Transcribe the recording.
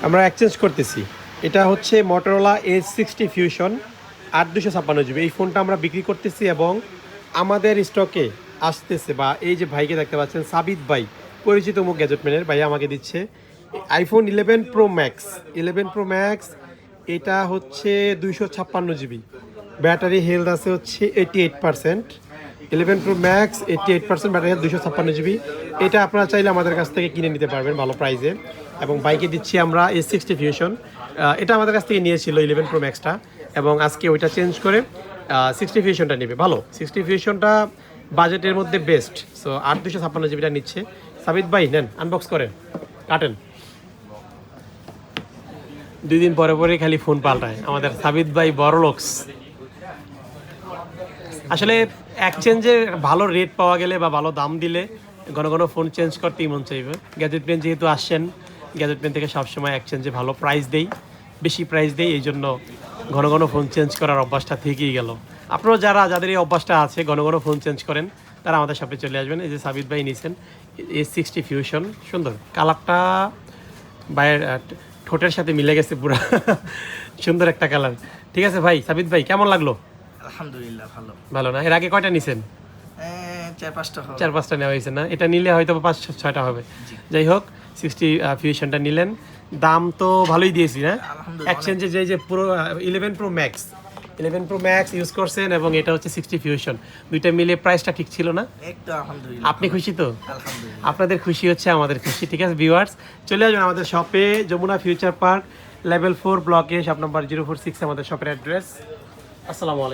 আমরা এক্সচেঞ্জ করতেছি। এটা হচ্ছে Motorola Edge 60 Fusion 8256 জিবি। এই ফোনটা আমরা বিক্রি করতেছি এবং আমাদের স্টকে আসতেছে, বা এই যে ভাইকে দেখতে পাচ্ছেন সাবিত ভাই, পরিচিত মুখ গ্যাজেটম্যানের ভাই আমাকে দিচ্ছে iPhone 11 Pro Max। 11 Pro Max এটা হচ্ছে 256 জিবি, ব্যাটারি হেলথ আছে হচ্ছে 88%। 11 Pro Max 88% battery health, 256 GB. এটা আপনারা চাইলে আমাদের কাছ থেকে কিনে নিতে পারবেন ভালো প্রাইসে। এবং বাইকে দিচ্ছি আমরা Edge 60 Fusion। এটা আমাদের কাছ থেকে নিয়েছিল 11 Pro Maxটা, এবং আজকে ওইটা চেঞ্জ করে 60 Fusionটা নেবে। ভালো 60 Fusionটা বাজেটের মধ্যে বেস্ট। সো 8256 জিবিটা নিচ্ছে। সাবিত ভাই নেন, আনবক্স করেন, কাটেন। 2 দিন পরে পরে খালি ফোন পাল্টায় আমাদের সাবিত ভাই, বড় লোকস। আসলে এক্সচেঞ্জের ভালো রেট পাওয়া গেলে বা ভালো দাম দিলে ঘন ঘন ফোন চেঞ্জ করতেই মন চাইবে। গ্যাজেট পেন যেহেতু আসছেন, গ্যাজেট পেন থেকে সবসময় এক্সচেঞ্জে ভালো প্রাইস দেই, বেশি প্রাইস দেই, এই জন্য ঘন ঘন ফোন চেঞ্জ করার অভ্যাসটা থেকেই গেল। আপনারা যাদের এই অভ্যাসটা আছে ঘন ঘন ফোন চেঞ্জ করেন, তারা আমাদের সাথে চলে আসবেন। এই যে সাবিত ভাই নিয়েছেন Edge 60 Fusion, সুন্দর কালারটা, ভাইয়ের ঠোঁটের সাথে মিলে গেছে পুরো সুন্দর একটা কালার। ঠিক আছে ভাই, সাবিত ভাই কেমন লাগলো? আলহামদুলিল্লাহ ভালো। ভালো না? এর আগে কয়টা নিছেন? 4-5টা নেওয়া হয়েছে না? এটা নিলে হয়তো 5-6টা হবে। যাই হোক, 60 ফিউশনটা নিলেন, দাম তো ভালোই দিয়েছি না? এক্সচেঞ্জে যে পুরো 11 Pro Max 11 Pro Max use করছেন এবং এটা হচ্ছে 60 ফিউশন, দুইটা মিলে প্রাইসটা ঠিক ছিল না? একদম আলহামদুলিল্লাহ। আপনি খুশি তো? আলহামদুলিল্লাহ। আপনাদের খুশি হচ্ছে আমাদের খুশি। ঠিক আছে ভিউয়ার্স, চলে আসবেন আমাদের শপে, যমুনা ফিউচার পার্ক লেভেল 4 ব্লকে, শপ নাম্বার 046 আমাদের শপের অ্যাড্রেস। আসসালামু আলাইকুম।